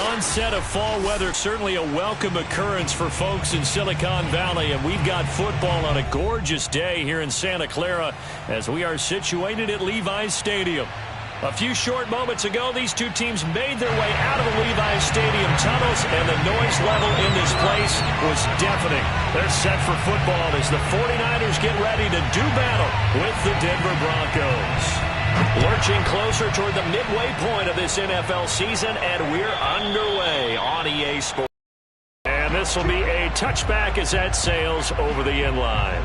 onset of fall weather, certainly a welcome occurrence for folks in Silicon Valley, and we've got football on a gorgeous day here in Santa Clara as we are situated at Levi's Stadium. A few short moments ago, these two teams made their way out of the Levi's Stadium tunnels, and the noise level in this place was deafening. They're set for football as the 49ers get ready to do battle with the Denver Broncos. Lurching closer toward the midway point of this NFL season, and we're underway on EA Sports. And this will be a touchback as that sails over the end line.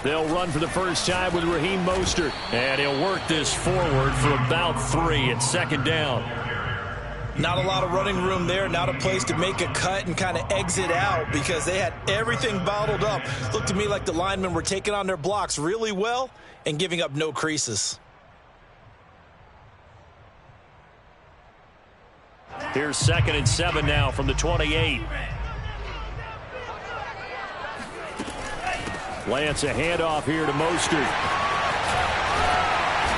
They'll run for the first time with Raheem Mostert, and he'll work this forward for about 3 at second down. Not a lot of running room there, not a place to make a cut and kind of exit out because they had everything bottled up. Looked to me like the linemen were taking on their blocks really well and giving up no creases. Here's 2nd and 7 now from the 28. Lance, a handoff here to Mostert.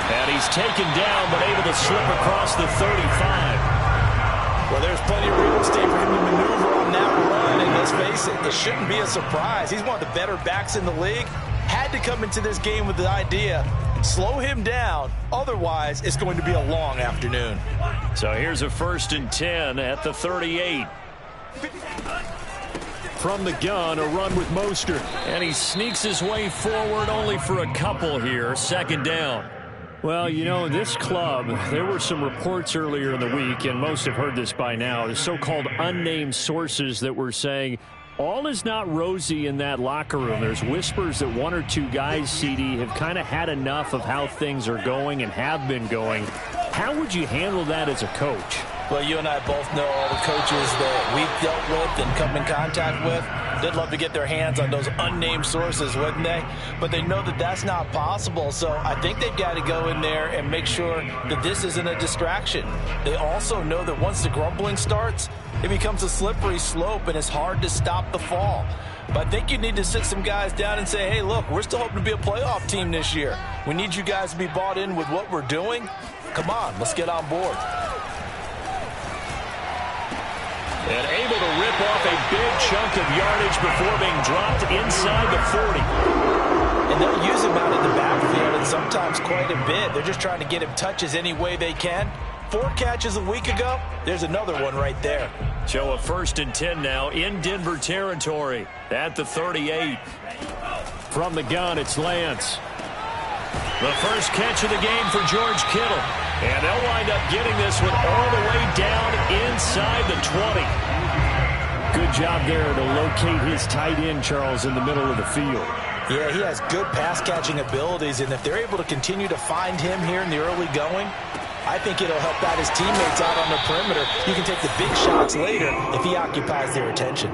And he's taken down, but able to slip across the 35. Well, there's plenty of real estate for him to maneuver on that run, and let's face it, it shouldn't be a surprise. He's one of the better backs in the league. Had to come into this game with the idea, slow him down, otherwise it's going to be a long afternoon. So here's a 1st and 10 at the 38. From the gun, a run with Mostert. And he sneaks his way forward only for a couple here. 2nd down. Well, you know, this club, there were some reports earlier in the week, and most have heard this by now, the so-called unnamed sources that were saying all is not rosy in that locker room. There's whispers that 1 or 2 guys, CD, have kind of had enough of how things are going and have been going. How would you handle that as a coach? Well, you and I both know all the coaches that we've dealt with and come in contact with. They'd love to get their hands on those unnamed sources, wouldn't they? But they know that that's not possible, so I think they've got to go in there and make sure that this isn't a distraction. They also know that once the grumbling starts, it becomes a slippery slope, and it's hard to stop the fall. But I think you need to sit some guys down and say, hey, look, we're still hoping to be a playoff team this year. We need you guys to be bought in with what we're doing. Come on, let's get on board. And able to rip off a big chunk of yardage before being dropped inside the 40. And they'll use him out in the backfield, and sometimes quite a bit. They're just trying to get him touches any way they can. 4 catches a week ago, there's another one right there. So a 1st and 10 now in Denver territory at the 38. From the gun, it's Lance. The first catch of the game for George Kittle. And they'll wind up getting this one all the way down inside the 20. Good job there to locate his tight end, Charles, in the middle of the field. Yeah, he has good pass-catching abilities, and if they're able to continue to find him here in the early going, I think it'll help out his teammates out on the perimeter. You can take the big shots later if he occupies their attention.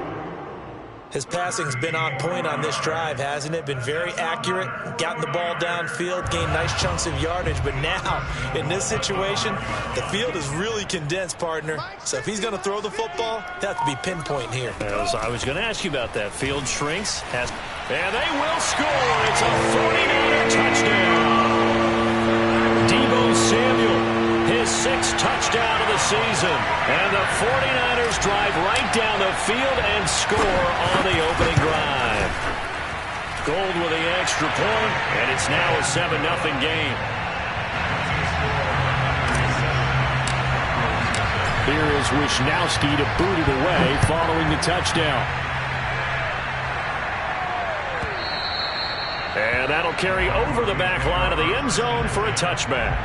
His passing's been on point on this drive, hasn't it? Been very accurate, gotten the ball downfield, gained nice chunks of yardage. But now, in this situation, the field is really condensed, partner. So if he's going to throw the football, that has to be pinpoint here. I was going to ask you about that. Field shrinks. And they will score. It's a 49er touchdown. Deebo Samuel, his 6th touchdown of the season. And the 49ers drive right down the field and score on the opening drive. Gold with the extra point, and it's now a 7-0 game. Here is Wisnowski to boot it away following the touchdown. And that'll carry over the back line of the end zone for a touchback.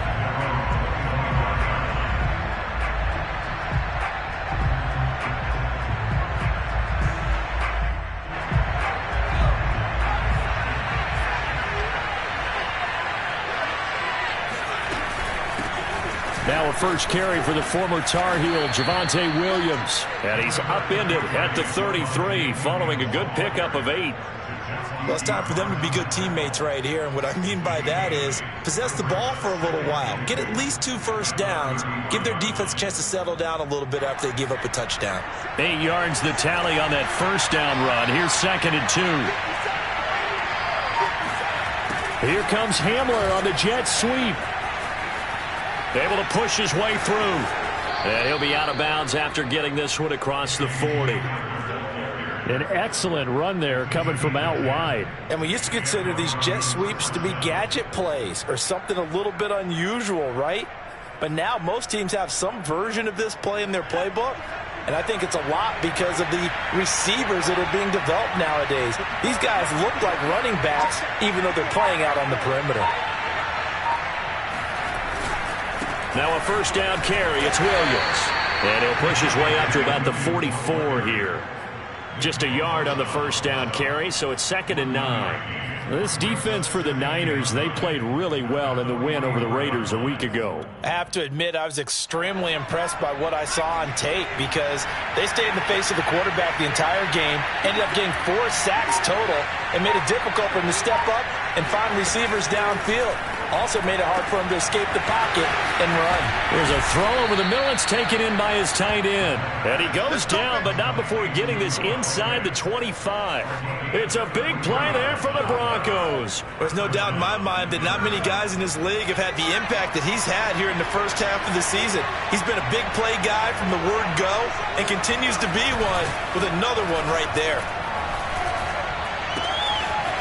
Now a first carry for the former Tar Heel, Javonte Williams. And he's upended at the 33 following a good pickup of 8. Well, it's time for them to be good teammates right here. And what I mean by that is possess the ball for a little while. Get at least 2 first downs. Give their defense a chance to settle down a little bit after they give up a touchdown. 8 yards the tally on that first down run. Here's 2nd and 2. Here comes Hamler on the jet sweep. Able to push his way through. And he'll be out of bounds after getting this one across the 40. An excellent run there coming from out wide. And we used to consider these jet sweeps to be gadget plays or something a little bit unusual, right? But now most teams have some version of this play in their playbook. And I think it's a lot because of the receivers that are being developed nowadays. These guys look like running backs even though they're playing out on the perimeter. Now a first down carry. It's Williams. And he'll push his way up to about the 44 here. Just a yard on the first down carry, so it's 2nd and 9. This defense for the Niners, they played really well in the win over the Raiders a week ago. I have to admit, I was extremely impressed by what I saw on tape because they stayed in the face of the quarterback the entire game, ended up getting 4 sacks total, and made it difficult for him to step up and find receivers downfield. Also made it hard for him to escape the pocket and run. There's a throw over the middle. It's taken in by his tight end. And he goes down, but not before getting this inside the 25. It's a big play there for the Broncos. There's no doubt in my mind that not many guys in this league have had the impact that he's had here in the first half of the season. He's been a big play guy from the word go and continues to be one with another one right there.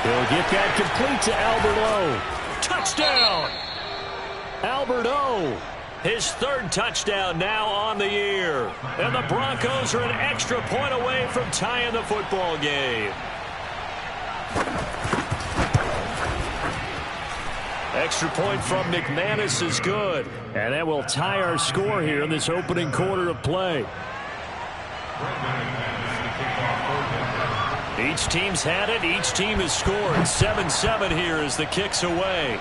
He'll get that complete to Albert O. Touchdown! Albert O. His 3rd touchdown now on the year. And the Broncos are an extra point away from tying the football game. Extra point from McManus is good. And that will tie our score here in this opening quarter of play. Each team's had it. Each team has scored. 7-7 here as the kick's away.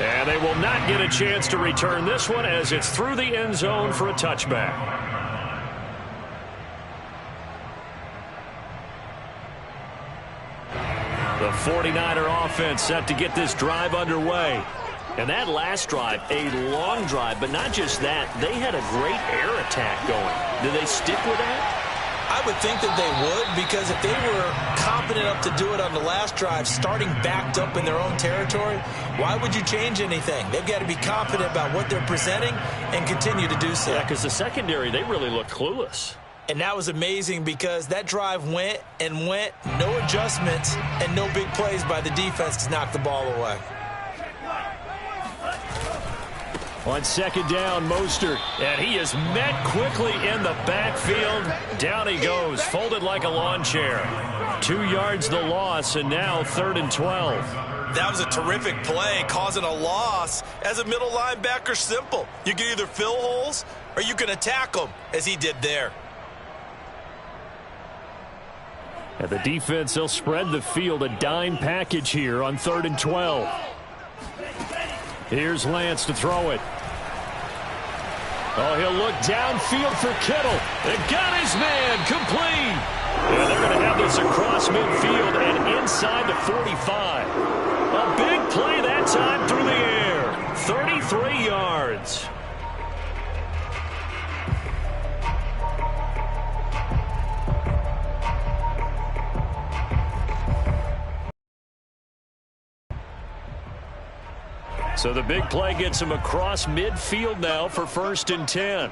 And they will not get a chance to return this one as it's through the end zone for a touchback. The 49er offense set to get this drive underway. And that last drive, a long drive, but not just that. They had a great air attack going. Do they stick with that? I would think that they would, because if they were confident enough to do it on the last drive, starting backed up in their own territory, why would you change anything? They've got to be confident about what they're presenting and continue to do so. Yeah, because the secondary, they really looked clueless. And that was amazing because that drive went and went, no adjustments, and no big plays by the defense to knock the ball away. On 2nd down, Mostert, and he is met quickly in the backfield. Down he goes, folded like a lawn chair. 2 yards the loss, and now 3rd and 12. That was a terrific play, causing a loss. As a middle linebacker, simple. You can either fill holes or you can attack them, as he did there. And the defense, they'll spread the field, a dime package here on 3rd and 12. Here's Lance to throw it. Oh, he'll look downfield for Kittle. They've got his man complete. And they're going to have this across midfield and inside the 45. A big play that time through the air. 33 yards. So the big play gets him across midfield now for 1st and 10.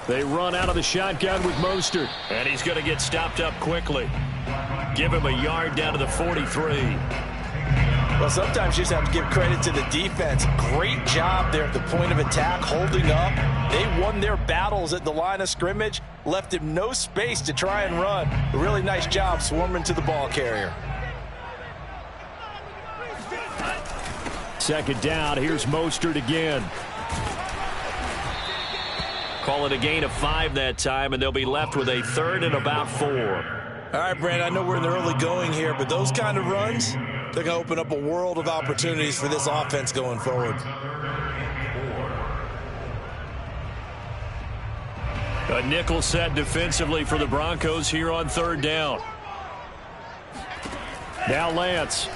They run out of the shotgun with Mostert. And he's going to get stopped up quickly. Give him a yard down to the 43. Well, sometimes you just have to give credit to the defense. Great job there at the point of attack, holding up. They won their battles at the line of scrimmage, left him no space to try and run. A really nice job swarming to the ball carrier. 2nd down. Here's Mostert again. Call it a gain of 5 that time, and they'll be left with a 3rd and about 4. All right, Brand, I know we're in the early going here, but those kind of runs, they're going to open up a world of opportunities for this offense going forward. A nickel set defensively for the Broncos here on third down. Now Lance.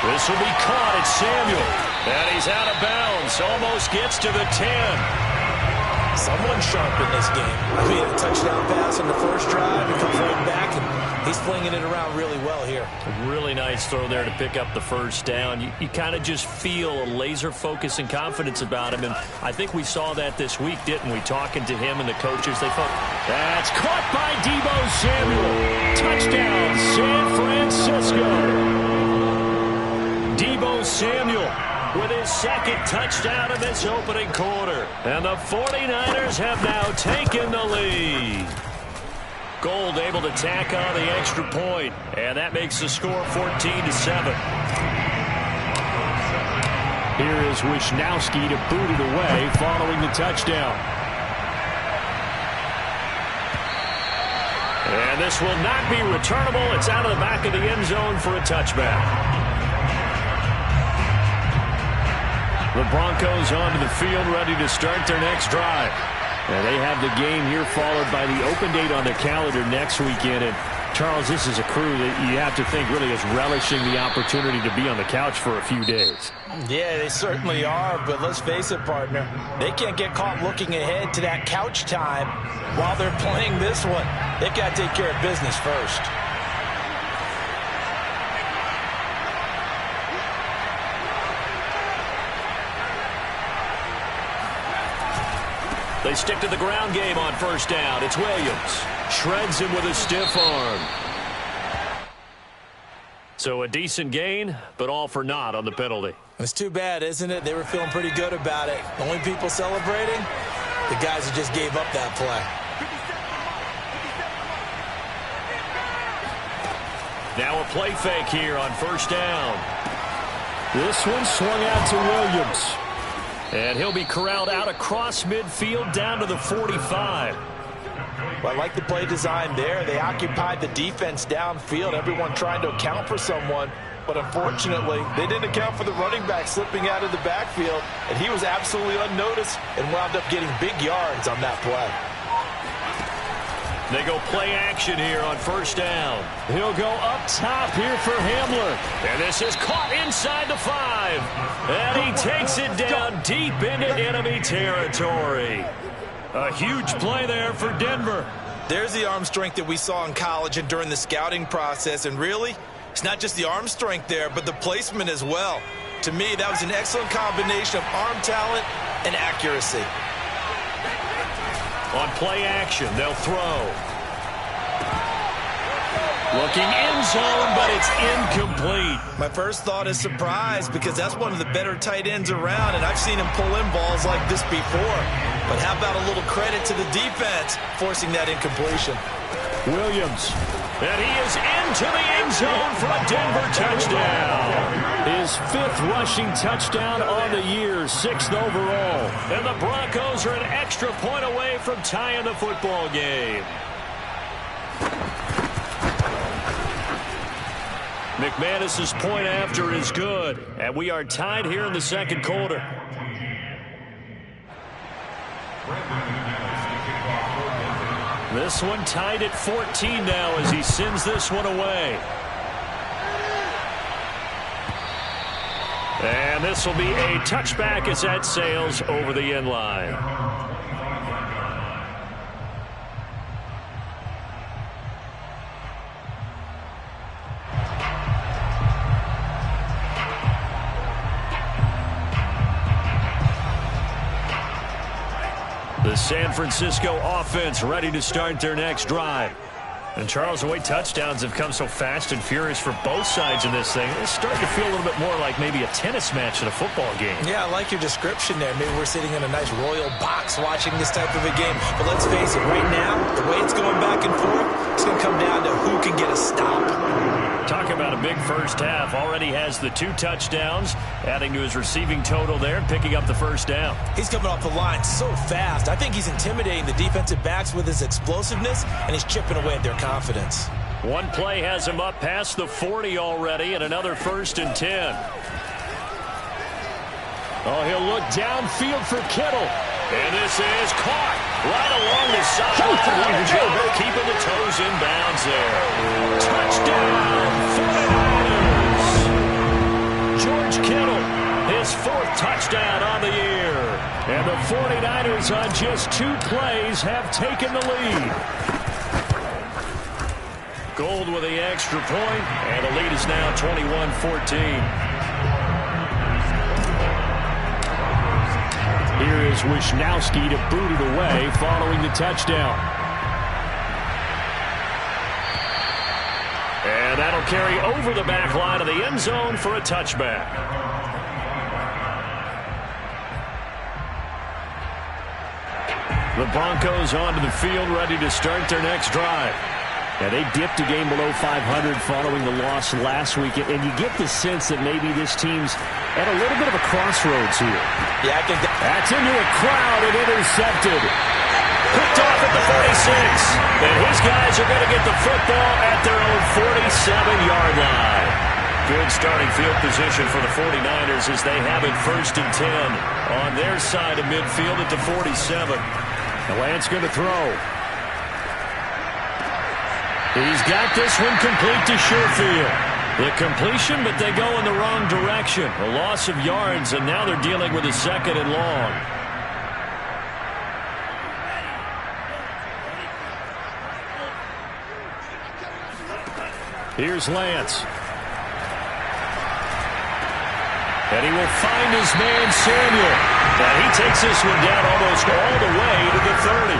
This will be caught. It's Samuel. And he's out of bounds. Almost gets to the 10. Someone sharp in this game. I mean, a touchdown pass on the first drive. He comes right back, and he's flinging it around really well here. A really nice throw there to pick up the first down. You kind of just feel a laser focus and confidence about him, and I think we saw that this week, didn't we? Talking to him and the coaches, they thought, that's caught by Deebo Samuel. Touchdown, San Francisco. Deebo Samuel with his second touchdown in this opening quarter. And the 49ers have now taken the lead. Gold able to tack on the extra point, and that makes the score 14-7. Here is Wisnowski to boot it away following the touchdown. And this will not be returnable. It's out of the back of the end zone for a touchback. The Broncos onto the field, ready to start their next drive. And they have the game here followed by the open date on the calendar next weekend. And Charles, this is a crew that you have to think really is relishing the opportunity to be on the couch for a few days. Yeah, they certainly are, but let's face it, partner. They can't get caught looking ahead to that couch time while they're playing this one. They've got to take care of business first. They stick to the ground game on first down. It's Williams. Shreds him with a stiff arm. So a decent gain, but all for naught on the penalty. It's too bad, isn't it? They were feeling pretty good about it. The only people celebrating, the guys who just gave up that play. Now a play fake here on first down. This one swung out to Williams. And he'll be corralled out across midfield down to the 45. Well, I like the play design there. They occupied the defense downfield, everyone trying to account for someone. But unfortunately, they didn't account for the running back slipping out of the backfield. And he was absolutely unnoticed and wound up getting big yards on that play. They go play action here on first down. He'll go up top here for Hamler. And this is caught inside the 5. And he takes it down deep into enemy territory. A huge play there for Denver. There's the arm strength that we saw in college and during the scouting process. And really, it's not just the arm strength there, but the placement as well. To me, that was an excellent combination of arm talent and accuracy. On play action, they'll throw. Looking end zone, but it's incomplete. My first thought is surprise because that's one of the better tight ends around, and I've seen him pull in balls like this before. But how about a little credit to the defense forcing that incompletion? Williams. And he is into the end zone for a Denver touchdown. His 5th rushing touchdown on the year, 6th overall. And the Broncos are an extra point away from tying the football game. McManus's point after is good. And we are tied here in the second quarter. This one tied at 14 now as he sends this one away. And this will be a touchback as that sails over the end line. The San Francisco offense ready to start their next drive. And Charles, the way touchdowns have come so fast and furious for both sides in this thing, it's starting to feel a little bit more like maybe a tennis match in a football game. Yeah, I like your description there. Maybe we're sitting in a nice royal box watching this type of a game. But let's face it, right now, the way it's going back and forth, it's going to come down to who can get a stop. Talk about a big first half. Already has the 2 touchdowns, adding to his receiving total there and picking up the first down. He's coming off the line so fast. I think he's intimidating the defensive backs with his explosiveness, and he's chipping away at their confidence. One play has him up past the 40 already, and another 1st and 10. Oh, he'll look downfield for Kittle. And this is caught right along the sideline. What a job of keeping the toes in bounds there. Touchdown, 49ers. George Kittle, his 4th touchdown on the year. And the 49ers on just 2 plays have taken the lead. Gold with the extra point, and the lead is now 21-14. Here is Wisnowski to boot it away following the touchdown. And that'll carry over the back line of the end zone for a touchback. The Broncos onto the field, ready to start their next drive. Now, they dipped a game below 500 following the loss last week, and you get the sense that maybe this team's at a little bit of a crossroads here. Yeah, I think that's into a crowd and intercepted. Picked off at the 46. And his guys are going to get the football at their own 47-yard line. Good starting field position for the 49ers as they have it 1st and 10 on their side of midfield at the 47. The Lance going to throw. He's got this one complete to Sherfield. The completion, but they go in the wrong direction. A loss of yards, and now they're dealing with a 2nd and long. Here's Lance. And he will find his man, Samuel. And he takes this one down almost all the way to the 30.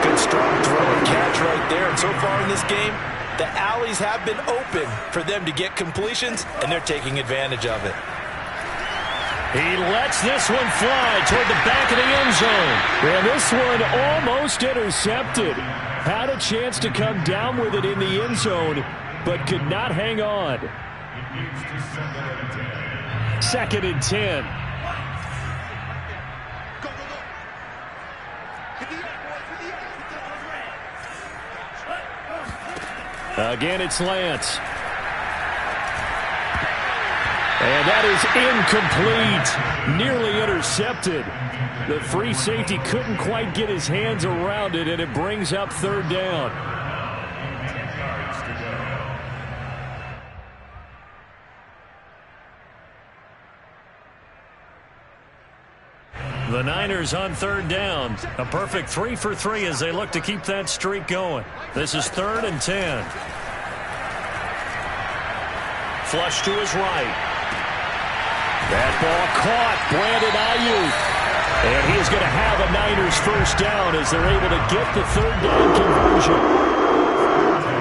Good strong throw and catch right there. And so far in this game, the alleys have been open for them to get completions, and they're taking advantage of it. He lets this one fly toward the back of the end zone. And this one almost intercepted. Had a chance to come down with it in the end zone, but could not hang on. 2nd and 10. Again, it's Lance. And that is incomplete. Nearly intercepted. The free safety couldn't quite get his hands around it, and it brings up 3rd down. The Niners on 3rd down. A perfect 3 for 3 as they look to keep that streak going. This is 3rd and 10. Flush to his right. That ball caught. Brandon Ayuk. And he is going to have a Niners 1st down as they're able to get the 3rd down conversion.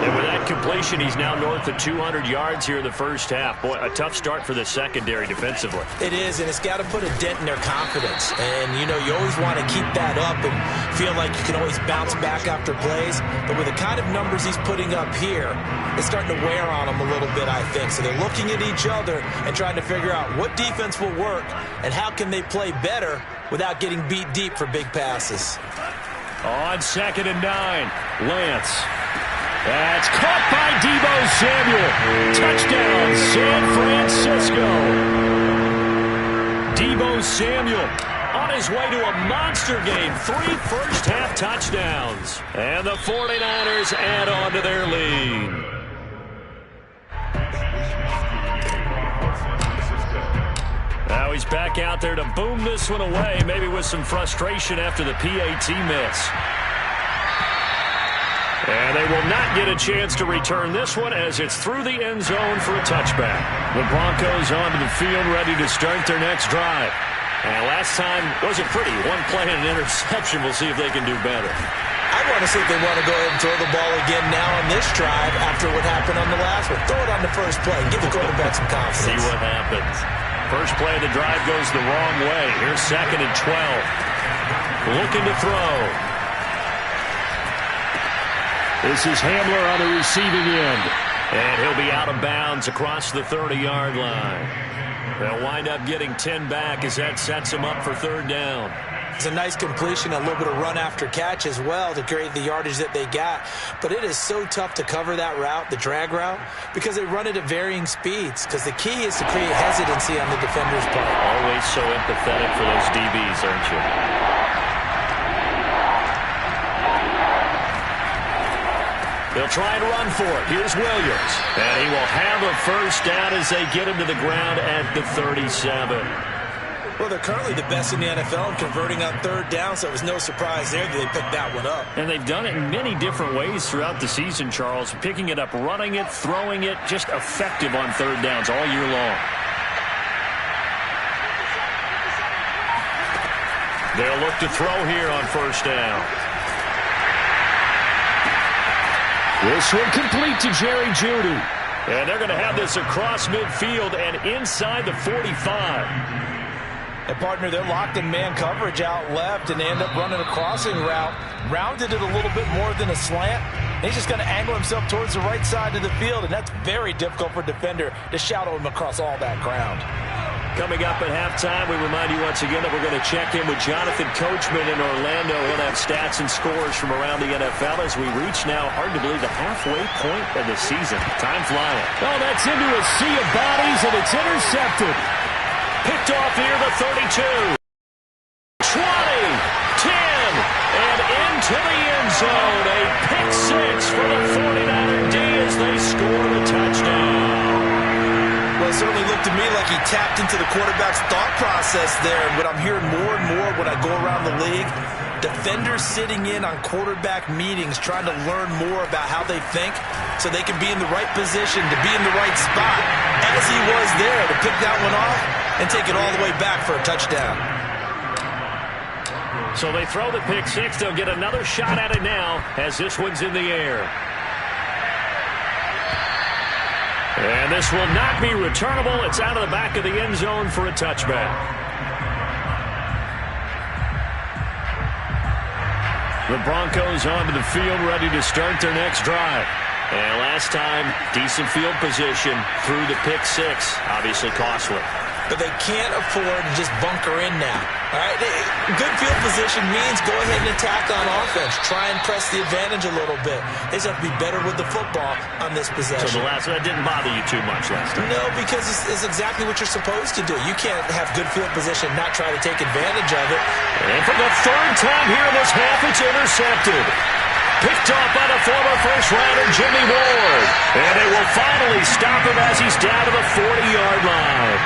And with that completion, he's now north of 200 yards here in the 1st half. Boy, a tough start for the secondary defensively. It is, and it's got to put a dent in their confidence. And, you know, you always want to keep that up and feel like you can always bounce back after plays. But with the kind of numbers he's putting up here, it's starting to wear on them a little bit, I think. So they're looking at each other and trying to figure out what defense will work and how can they play better without getting beat deep for big passes. On 2nd and 9, Lance. That's caught by Deebo Samuel. Touchdown, San Francisco. Deebo Samuel on his way to a monster game. 3 first-half touchdowns. And the 49ers add on to their lead. Now he's back out there to boom this one away, maybe with some frustration after the PAT miss. And they will not get a chance to return this one as it's through the end zone for a touchback. The Broncos onto the field ready to start their next drive. And last time wasn't pretty. 1 play and an interception. We'll see if they can do better. I want to see if they want to go ahead and throw the ball again now on this drive after what happened on the last one. Throw it on the first play. Give the quarterback some confidence. See what happens. First play of the drive goes the wrong way. Here's 2nd and 12. Looking to throw. This is Hamler on the receiving end. And he'll be out of bounds across the 30-yard line. They'll wind up getting 10 back as that sets him up for 3rd down. It's a nice completion, a little bit of run after catch as well to create the yardage that they got. But it is so tough to cover that route, the drag route, because they run it at varying speeds. Because the key is to create hesitancy on the defender's part. Always so empathetic for those DBs, aren't you? They'll try and run for it. Here's Williams. And he will have a first down as they get him to the ground at the 37. Well, they're currently the best in the NFL in converting on third down, so it was no surprise there that they picked that one up. And they've done it in many different ways throughout the season, Charles. Picking it up, running it, throwing it, just effective on third downs all year long. They'll look to throw here on first down. This one complete to Jerry Jeudy. And they're going to have this across midfield and inside the 45. And, partner, they're locked in man coverage out left, and they end up running a crossing route. Rounded it a little bit more than a slant. And he's just going to angle himself towards the right side of the field, and that's very difficult for a defender to shadow him across all that ground. Coming up at halftime, we remind you once again that we're going to check in with Jonathan Coachman in Orlando. He'll have stats and scores from around the NFL as we reach now, hard to believe, the halfway point of the season. Time flying. Oh, that's into a sea of bodies, and it's intercepted. Picked off here, the 32. 20, 10, and into the end zone. A pick six for the 49er D as they score the touchdown. Well, it certainly looked to me like he tapped into the quarterback's thought process there. And what I'm hearing more and more when I go around the league, defenders sitting in on quarterback meetings trying to learn more about how they think so they can be in the right position to be in the right spot, as he was there to pick that one off and take it all the way back for a touchdown. So they throw the pick six. They'll get another shot at it now as this one's in the air. And this will not be returnable. It's out of the back of the end zone for a touchback. The Broncos onto the field, ready to start their next drive. And last time, decent field position through the pick six. Obviously costly. But they can't afford to just bunker in now. All right, good field position means go ahead and attack on offense. Try and press the advantage a little bit. They just have to be better with the football on this possession. So that didn't bother you too much last time? No, because it's exactly what you're supposed to do. You can't have good field position and not try to take advantage of it. And for the third time here in this half, it's intercepted. Picked off by the former first-rounder Jimmy Ward. And they will finally stop him as he's down to the 40-yard line.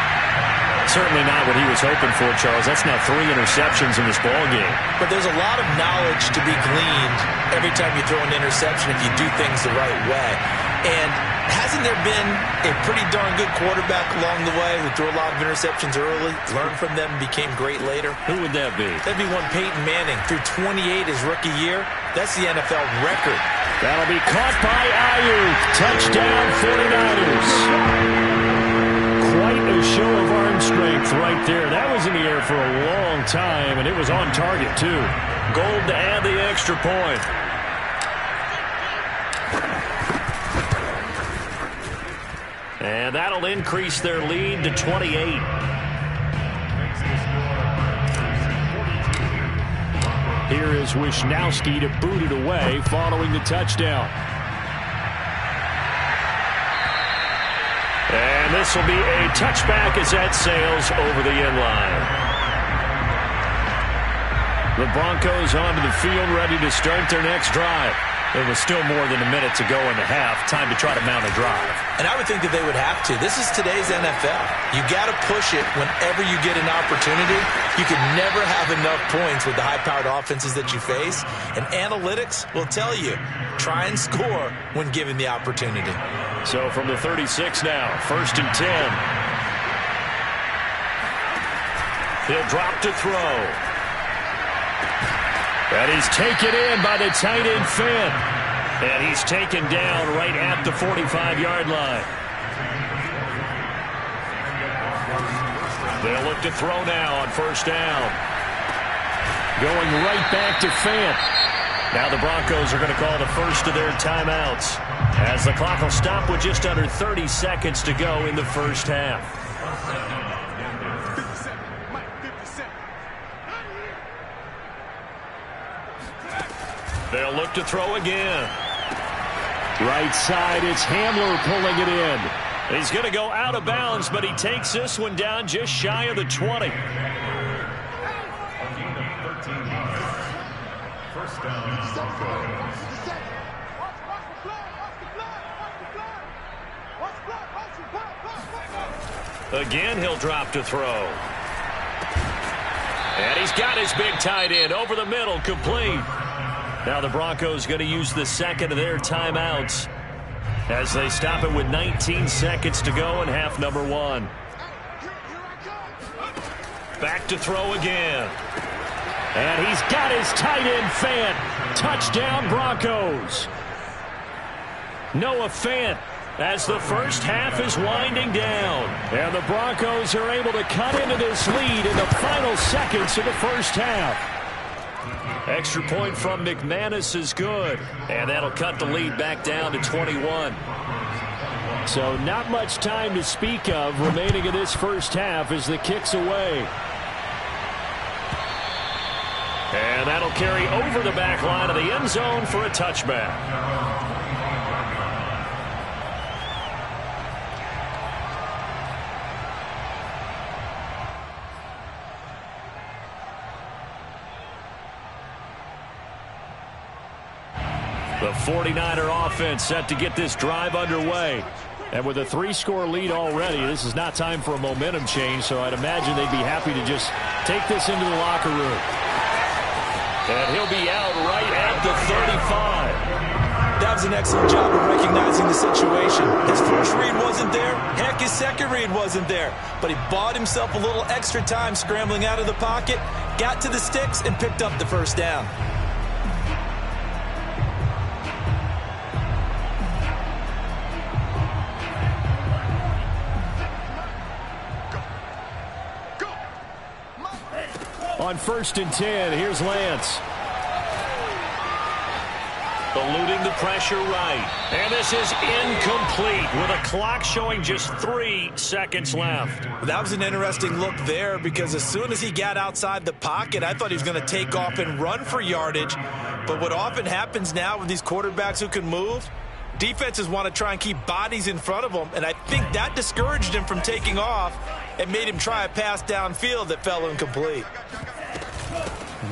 Certainly not what he was hoping for, Charles. That's now 3 interceptions in this ballgame. But there's a lot of knowledge to be gleaned every time you throw an interception if you do things the right way. And hasn't there been a pretty darn good quarterback along the way who threw a lot of interceptions early, learned from them, became great later? Who would that be? That'd be one Peyton Manning. Threw 28 his rookie year. That's the NFL record. That'll be caught by Ayuk. Touchdown 49ers. Quite a show of arm strength right there. That was in the air for a long time, and it was on target, too. Gold to add the extra point. And that'll increase their lead to 28. Here is Wisnowski to boot it away following the touchdown. And this will be a touchback as that sails over the end line. The Broncos onto the field, ready to start their next drive. There was still more than a minute to go in the half. Time to try to mount a drive. And I would think that they would have to. This is today's NFL. You got to push it whenever you get an opportunity. You can never have enough points with the high-powered offenses that you face. And analytics will tell you, try and score when given the opportunity. So from the 36 now, 1st and 10. He'll drop to throw. And he's taken in by the tight end Finn. And he's taken down right at the 45-yard line. They'll look to throw now on 1st down. Going right back to Finn. Now the Broncos are going to call the first of their timeouts, as the clock will stop with just under 30 seconds to go in the first half. They'll look to throw again. Right side, it's Hamler pulling it in. He's going to go out of bounds, but he takes this one down just shy of the 20. First down. Again, he'll drop to throw. And he's got his big tight end over the middle, complete. Now the Broncos going to use the second of their timeouts as they stop it with 19 seconds to go in half number 1. Back to throw again. And he's got his tight end, Fant. Touchdown, Broncos. Noah Fant, as the first half is winding down. And the Broncos are able to cut into this lead in the final seconds of the first half. Extra point from McManus is good. And that'll cut the lead back down to 21. So not much time to speak of remaining in this first half as the kick's away. And that'll carry over the back line of the end zone for a touchback. The 49er offense set to get this drive underway. And with a 3-score lead already, this is not time for a momentum change, so I'd imagine they'd be happy to just take this into the locker room. And he'll be out right at the 35. That was an excellent job of recognizing the situation. His first read wasn't there. Heck, his second read wasn't there. But he bought himself a little extra time scrambling out of the pocket, got to the sticks, and picked up the first down. On 1st and 10, here's Lance. Eluding the pressure right. And this is incomplete with a clock showing just 3 seconds left. That was an interesting look there because as soon as he got outside the pocket, I thought he was going to take off and run for yardage. But what often happens now with these quarterbacks who can move, defenses want to try and keep bodies in front of them, and I think that discouraged him from taking off and made him try a pass downfield that fell incomplete.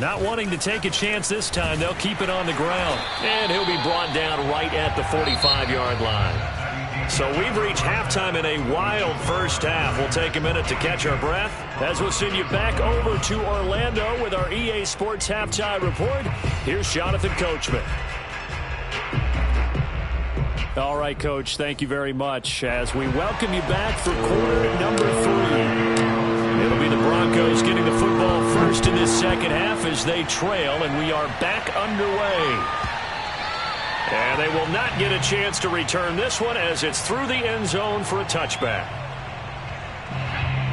Not wanting to take a chance this time, they'll keep it on the ground. And he'll be brought down right at the 45-yard line. So we've reached halftime in a wild first half. We'll take a minute to catch our breath as we'll send you back over to Orlando with our EA Sports Halftime Report. Here's Jonathan Coachman. All right, Coach, thank you very much as we welcome you back for quarter number 3. It'll be the Broncos getting the football first in this second half as they trail, and we are back underway. And they will not get a chance to return this one as it's through the end zone for a touchback.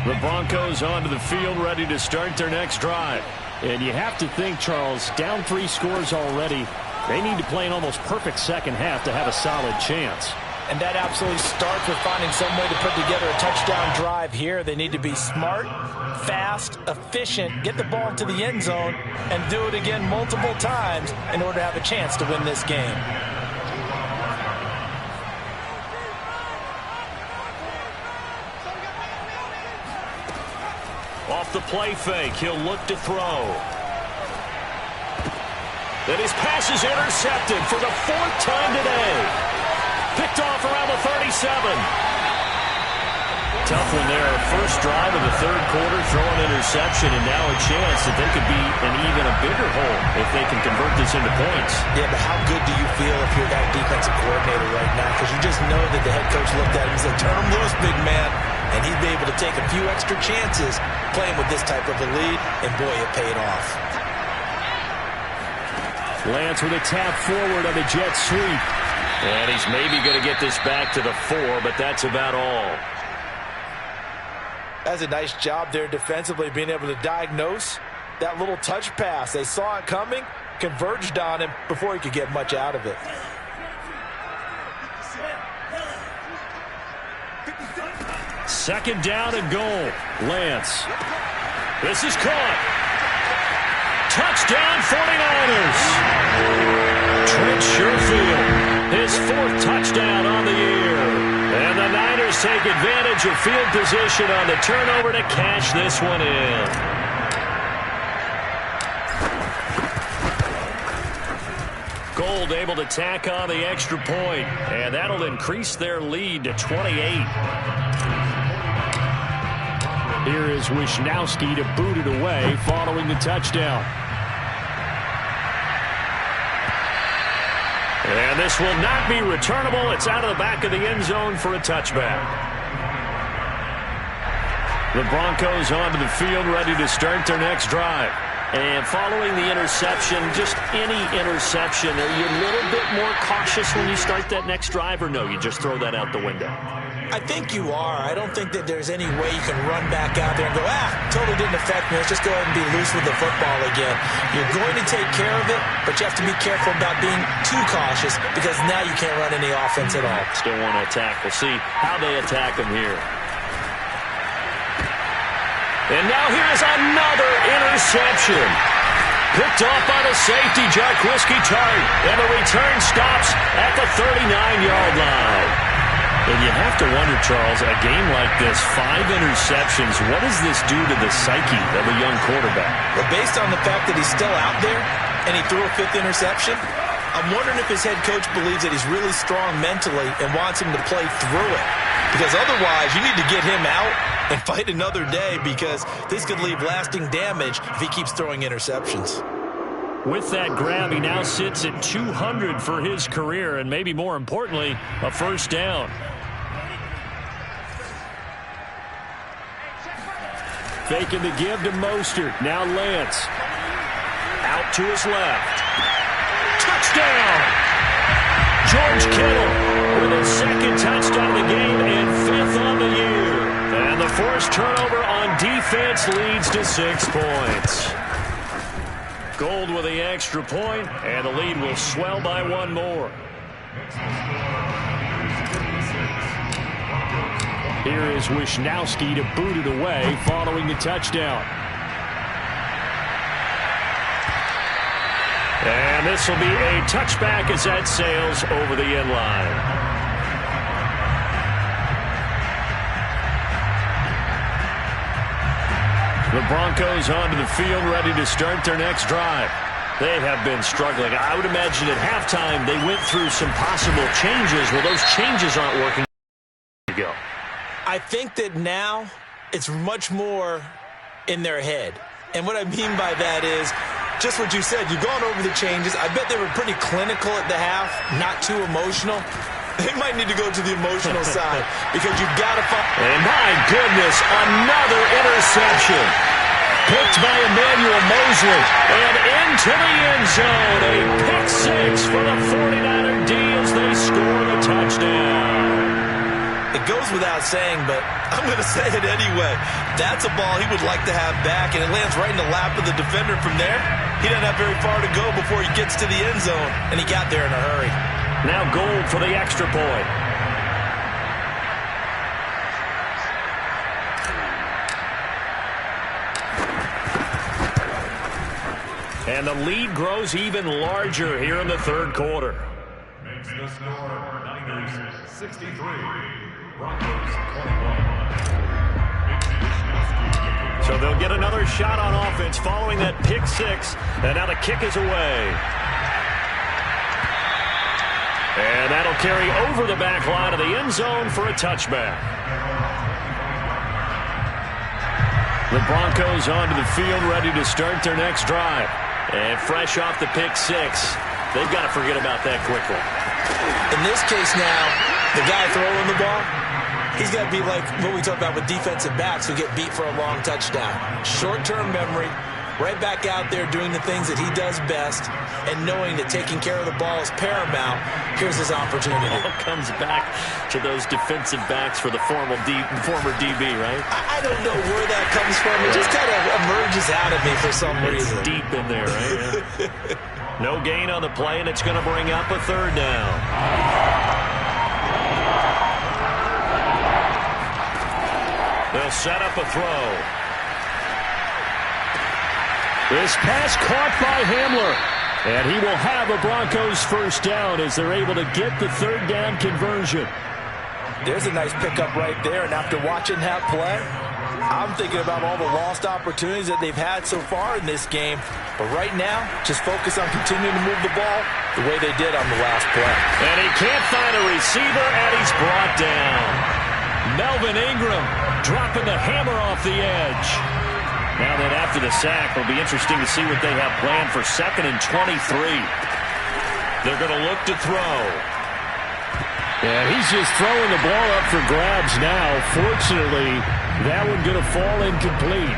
The Broncos onto the field ready to start their next drive. And you have to think, Charles, down 3 scores already. They need to play an almost perfect second half to have a solid chance. And that absolutely starts with finding some way to put together a touchdown drive here. They need to be smart, fast, efficient, get the ball into the end zone, and do it again multiple times in order to have a chance to win this game. Off the play fake, he'll look to throw. Then his pass is intercepted for the 4th time today. Picked off around the 37. Tough one there. First drive of the 3rd quarter, throwing interception, and now a chance that they could be in even a bigger hole if they can convert this into points. Yeah, but how good do you feel if you're that defensive coordinator right now? Because you just know that the head coach looked at him and said, turn him loose, big man. And he'd be able to take a few extra chances playing with this type of a lead, and boy, it paid off. Lance with a tap forward on the jet sweep. And he's maybe going to get this back to the 4, but that's about all. That's a nice job there defensively, being able to diagnose that little touch pass. They saw it coming, converged on him before he could get much out of it. Second down and goal. Lance. This is caught. Touchdown 49ers. Trent Sherfield, his 4th touchdown on the year. And the Niners take advantage of field position on the turnover to cash this one in. Gold able to tack on the extra point, and that'll increase their lead to 28. Here is Wisnowski to boot it away following the touchdown. And this will not be returnable. It's out of the back of the end zone for a touchback. The Broncos onto the field, ready to start their next drive. And following the interception, just any interception, are you a little bit more cautious when you start that next drive, or no, you just throw that out the window? I think you are. I don't think that there's any way you can run back out there and go, totally didn't affect me. Let's just go ahead and be loose with the football again. You're going to take care of it, but you have to be careful about being too cautious because now you can't run any offense at all. Still want to attack. We'll see how they attack them here. And now here's another interception. Picked off by the safety, Jarquiski Tart. And the return stops at the 39-yard line. And you have to wonder, Charles, a game like this, 5 interceptions, what does this do to the psyche of a young quarterback? Well, based on the fact that he's still out there and he threw a 5th interception, I'm wondering if his head coach believes that he's really strong mentally and wants him to play through it. Because otherwise, you need to get him out and fight another day because this could leave lasting damage if he keeps throwing interceptions. With that grab, he now sits at 200 for his career, and maybe more importantly, a first down. Faking the give to Mostert. Now Lance. Out to his left. Touchdown! George Kittle with his 2nd touchdown of the game and 5th on the year. And the forced turnover on defense leads to 6 points. Gold with the extra point, and the lead will swell by 1 more. Here is Wisnowski to boot it away following the touchdown. And this will be a touchback as that sails over the end line. The Broncos onto the field, ready to start their next drive. They have been struggling. I would imagine at halftime they went through some possible changes. Well, those changes aren't working. Go. I think that now it's much more in their head. And what I mean by that is just what you said. You've gone over the changes. I bet they were pretty clinical at the half, not too emotional. They might need to go to the emotional side because you've got to find. And my goodness, another interception. Picked by Emmanuel Mosley. And into the end zone. A pick 6 for the 49er D as they score the touchdown. It goes without saying, but I'm going to say it anyway. That's a ball he would like to have back, and it lands right in the lap of the defender from there. He doesn't have very far to go before he gets to the end zone, and he got there in a hurry. Now Gold for the extra point. And the lead grows even larger here in the 3rd quarter. Makes the score Niners 63, Broncos 21. So they'll get another shot on offense following that pick 6. And now the kick is away. And that'll carry over the back line of the end zone for a touchback. The Broncos onto the field, ready to start their next drive. And fresh off the pick 6, they've got to forget about that quickly. In this case now, the guy throwing the ball, he's got to be like what we talk about with defensive backs who get beat for a long touchdown. Short-term memory, right back out there doing the things that he does best, and knowing that taking care of the ball is paramount. Here's his opportunity. It all comes back to those defensive backs for the former DB, right? I don't know where that comes from. It just kind of emerges out of me for some reason. It's deep in there, right? No gain on the play, and it's going to bring up a 3rd down. They'll set up a throw. This pass caught by Hamler. And he will have a Broncos first down as they're able to get the third down conversion. There's a nice pickup right there, and after watching that play, I'm thinking about all the lost opportunities that they've had so far in this game. But right now, just focus on continuing to move the ball the way they did on the last play. And he can't find a receiver, and he's brought down. Melvin Ingram dropping the hammer off the edge. Now that after the sack, it'll be interesting to see what they have planned for 2nd and 23. They're going to look to throw. Yeah, he's just throwing the ball up for grabs now. Fortunately, that one going to fall incomplete.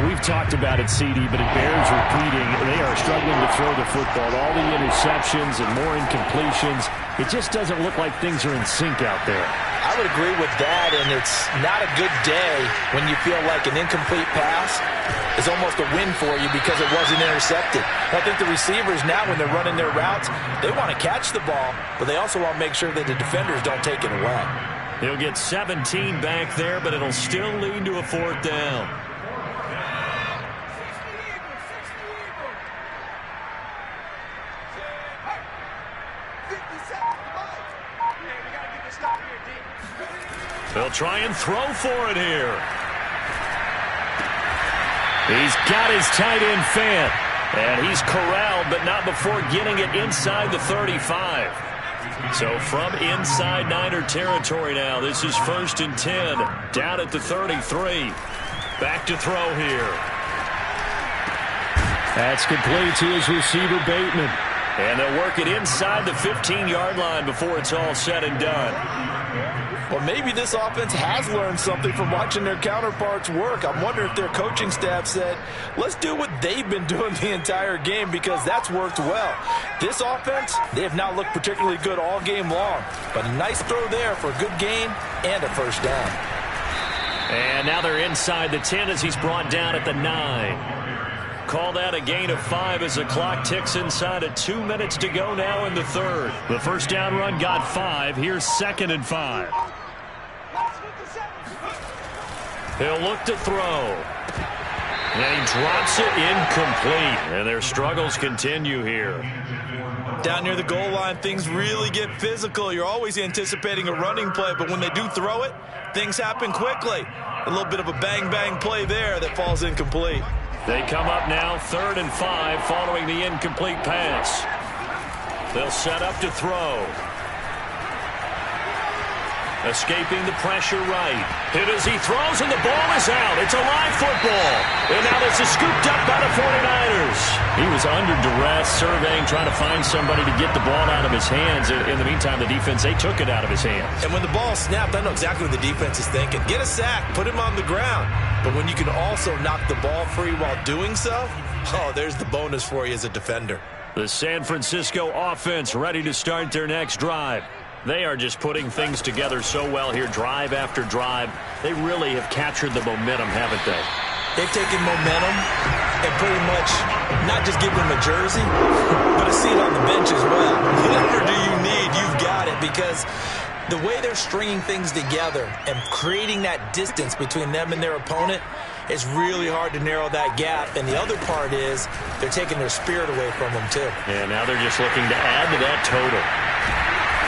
We've talked about it, CD, but it bears repeating. They are struggling to throw the football. All the interceptions and more incompletions. It just doesn't look like things are in sync out there. I would agree with that, and it's not a good day when you feel like an incomplete pass is almost a win for you because it wasn't intercepted. I think the receivers now, when they're running their routes, they want to catch the ball, but they also want to make sure that the defenders don't take it away. He'll get 17 back there, but it'll still lead to a 4th down. They'll try and throw for it here. He's got his tight end Fant. And he's corralled, but not before getting it inside the 35. So from inside Niner territory now, this is 1st and 10. Down at the 33. Back to throw here. That's complete to his receiver, Bateman. And they'll work it inside the 15-yard line before it's all said and done. Well, maybe this offense has learned something from watching their counterparts work. I'm wondering if their coaching staff said, let's do what they've been doing the entire game because that's worked well. This offense, they have not looked particularly good all game long. But a nice throw there for a good gain and a first down. And now they're inside the 10 as he's brought down at the 9. Call that a gain of 5 as the clock ticks inside of 2 minutes to go now in the third. The first down run got 5. Here's 2nd and 5. He'll look to throw. And he drops it incomplete. And their struggles continue here. Down near the goal line, things really get physical. You're always anticipating a running play, but when they do throw it, things happen quickly. A little bit of a bang-bang play there that falls incomplete. They come up now 3rd and 5 following the incomplete pass. They'll set up to throw. Escaping the pressure right. Hit as he throws, and the ball is out. It's a live football. And now this is scooped up by the 49ers. He was under duress, surveying, trying to find somebody to get the ball out of his hands. In the meantime, the defense, they took it out of his hands. And when the ball snapped, I know exactly what the defense is thinking. Get a sack, put him on the ground. But when you can also knock the ball free while doing so, oh, there's the bonus for you as a defender. The San Francisco offense ready to start their next drive. They are just putting things together so well here, drive after drive. They really have captured the momentum, haven't they? They've taken momentum and pretty much not just given them a jersey, but a seat on the bench as well. Whatever do you need, you've got it, because the way they're stringing things together and creating that distance between them and their opponent is really hard to narrow that gap. And the other part is they're taking their spirit away from them, too. And now they're just looking to add to that total.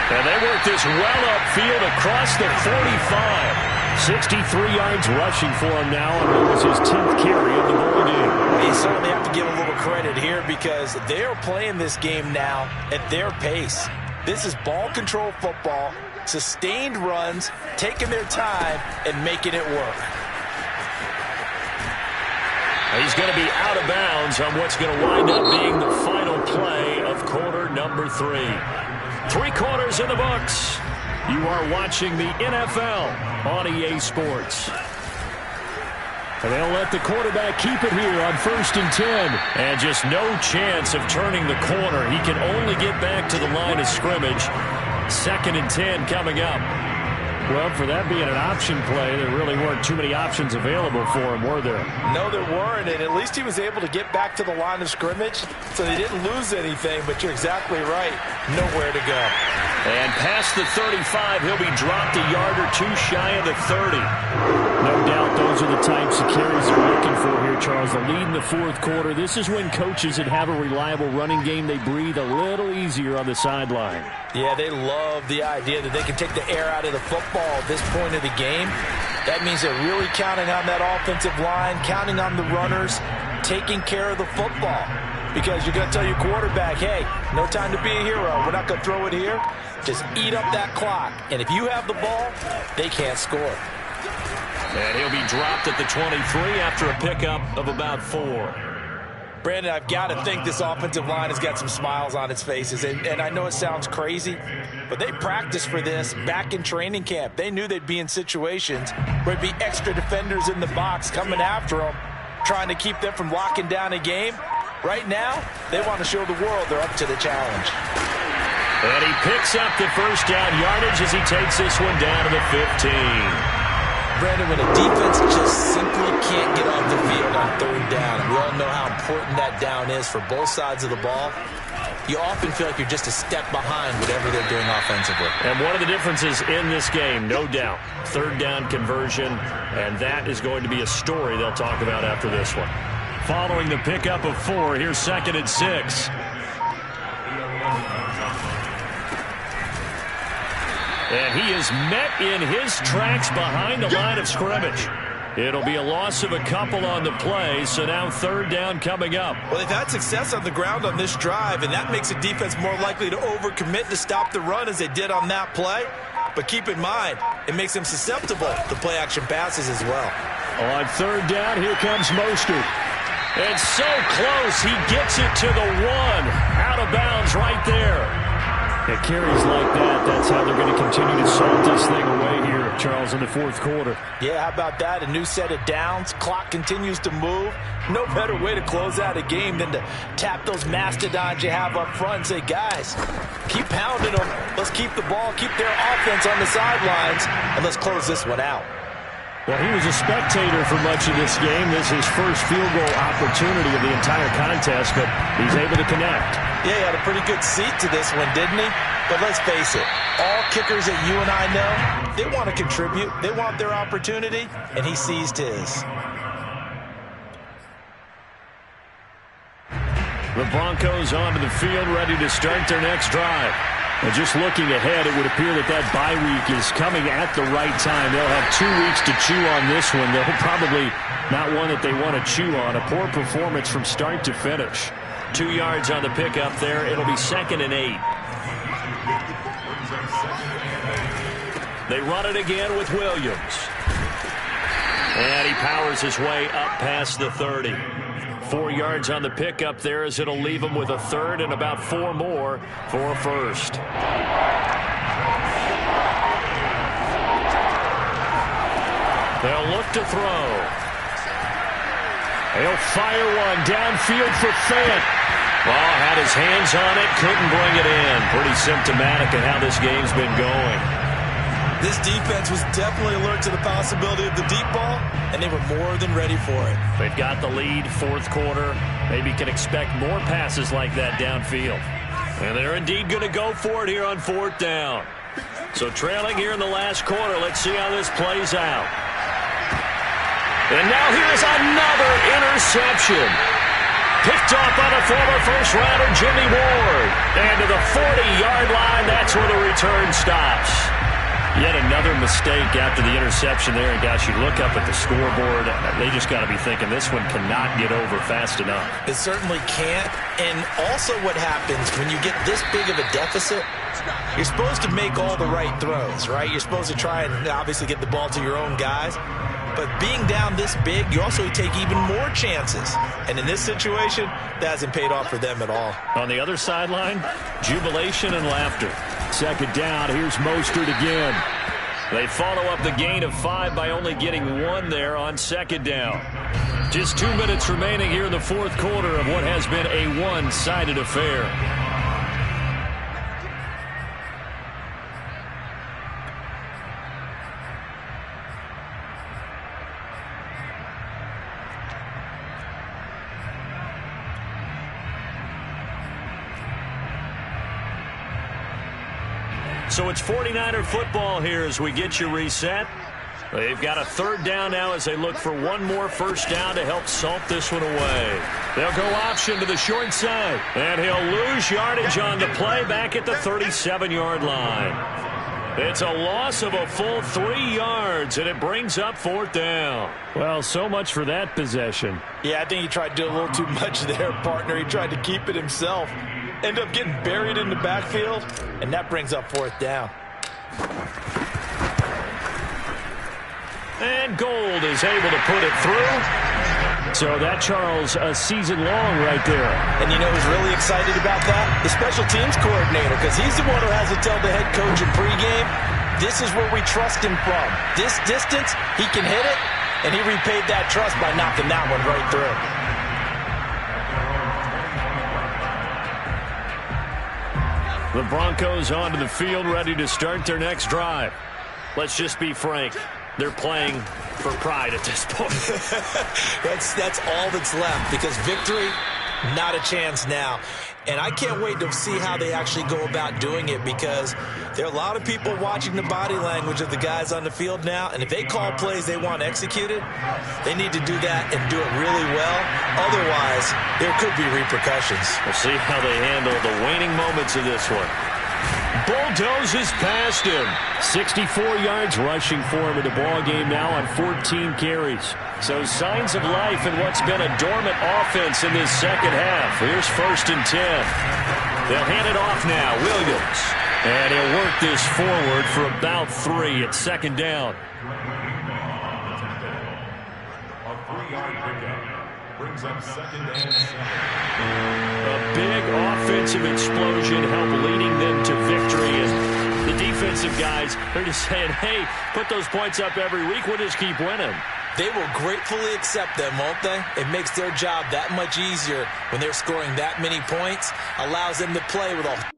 And they work this well upfield across the 45. 63 yards rushing for him now, and it was his 10th carry of the ball game. You certainly have to give a little credit here because they are playing this game now at their pace. This is ball control football, sustained runs, taking their time, and making it work. He's going to be out of bounds on what's going to wind up being the final play of quarter number 3. 3 quarters in the books. You are watching the NFL on EA Sports. And they'll let the quarterback keep it here on 1st and 10. And just no chance of turning the corner. He can only get back to the line of scrimmage. 2nd and 10 coming up. Well, for that being an option play, there really weren't too many options available for him, were there? No, there weren't, and at least he was able to get back to the line of scrimmage, so they didn't lose anything, but you're exactly right. Nowhere to go. And past the 35, he'll be dropped a yard or two shy of the 30. No doubt those are the types of carries they're looking for here, Charles. The lead in the fourth quarter. This is when coaches that have a reliable running game, they breathe a little easier on the sideline. Yeah, they love the idea that they can take the air out of the football at this point of the game. That means they're really counting on that offensive line, counting on the runners, taking care of the football. Because you're going to tell your quarterback, hey, no time to be a hero. We're not going to throw it here. Just eat up that clock. And if you have the ball, they can't score. And he'll be dropped at the 23 after a pickup of about 4. Brandon, I've got to think this offensive line has got some smiles on its faces. And I know it sounds crazy, but they practiced for this back in training camp. They knew they'd be in situations where there'd be extra defenders in the box coming after them, trying to keep them from locking down a game. Right now, they want to show the world they're up to the challenge. And he picks up the first down yardage as he takes this one down to the 15. Brandon, when a defense just simply can't get off the field on third down, and we all know how important that down is for both sides of the ball, you often feel like you're just a step behind whatever they're doing offensively. And one of the differences in this game, no doubt, third down conversion, and that is going to be a story they'll talk about after this one. Following the pickup of 4, here's 2nd and 6. And he is met in his tracks behind the line of scrimmage. It'll be a loss of a couple on the play, so now third down coming up. Well, they've had success on the ground on this drive, and that makes a defense more likely to overcommit to stop the run as they did on that play. But keep in mind, it makes them susceptible to play-action passes as well. On third down, here comes Mostert. And so close, he gets it to the 1. Out of bounds right there. It carries like that. That's how they're going to continue to salt this thing away here, Charles, in the fourth quarter. Yeah, how about that? A new set of downs. Clock continues to move. No better way to close out a game than to tap those mastodons you have up front and say, guys, keep pounding them. Let's keep the ball, keep their offense on the sidelines, and let's close this one out. Well, he was a spectator for much of this game. This is his first field goal opportunity of the entire contest, but he's able to connect. Yeah, he had a pretty good seat to this one, didn't he? But let's face it, all kickers that you and I know, they want to contribute. They want their opportunity, and he seized his. The Broncos onto the field, ready to start their next drive. And just looking ahead, it would appear that bye week is coming at the right time. They'll have 2 weeks to chew on this one. They'll probably not one that they want to chew on. A poor performance from start to finish. 2 yards on the pickup there. It'll be 2nd and 8. They run it again with Williams. And he powers his way up past the 30. 4 yards on the pickup there as it'll leave him with a third and about 4 more for a first. They'll look to throw. He'll fire one downfield for Fant. Ball had his hands on it, couldn't bring it in. Pretty symptomatic of how this game's been going. This defense was definitely alert to the possibility of the deep ball, and they were more than ready for it. They've got the lead, fourth quarter. Maybe can expect more passes like that downfield. And they're indeed going to go for it here on fourth down. So trailing here in the last quarter, let's see how this plays out. And now here's another interception. Picked off by the former first-rounder Jimmy Ward. And to the 40-yard line, that's where the return stops. Yet another mistake after the interception there. And, gosh, you look up at the scoreboard, they just got to be thinking this one cannot get over fast enough. It certainly can't. And also what happens when you get this big of a deficit, you're supposed to make all the right throws, right? You're supposed to try and obviously get the ball to your own guys. But being down this big, you also take even more chances. And in this situation, that hasn't paid off for them at all. On the other sideline, jubilation and laughter. Second down, here's Mostert again. They follow up the gain of 5 by only getting 1 there on second down. Just 2 minutes remaining here in the fourth quarter of what has been a one-sided affair. So it's 49er football here as we get you reset. They've got a third down now as they look for one more first down to help salt this one away. They'll go option to the short side, and he'll lose yardage on the play back at the 37-yard line. It's a loss of a full 3 yards, and it brings up fourth down. Well, so much for that possession. Yeah, I think he tried to do a little too much there, partner. He tried to keep it himself. Ended up getting buried in the backfield, and that brings up fourth down. And Gold is able to put it through. So that, Charles, a season long right there. And you know who's really excited about that? The special teams coordinator, because he's the one who has to tell the head coach in pregame, this is where we trust him from. This distance, he can hit it, and he repaid that trust by knocking that one right through. The Broncos onto the field, ready to start their next drive. Let's just be frank. They're playing for pride at this point. That's all that's left, because victory, not a chance now. And I can't wait to see how they actually go about doing it, because there are a lot of people watching the body language of the guys on the field now, and if they call plays they want executed, they need to do that and do it really well. Otherwise, there could be repercussions. We'll see how they handle the waning moments of this one. Bulldozes past him. 64 yards rushing for him in the ball game now on 14 carries. So signs of life in what's been a dormant offense in this second half. Here's 1st and 10. They'll hand it off now. Williams. And he'll work this forward for about 3 at 2nd down. A 3-yard pickup brings up 2nd and 7. A big offensive explosion helped leading them to victory. And the defensive guys, they're just saying, hey, put those points up every week. We'll just keep winning. They will gratefully accept them, won't they? It makes their job that much easier when they're scoring that many points. Allows them to play with a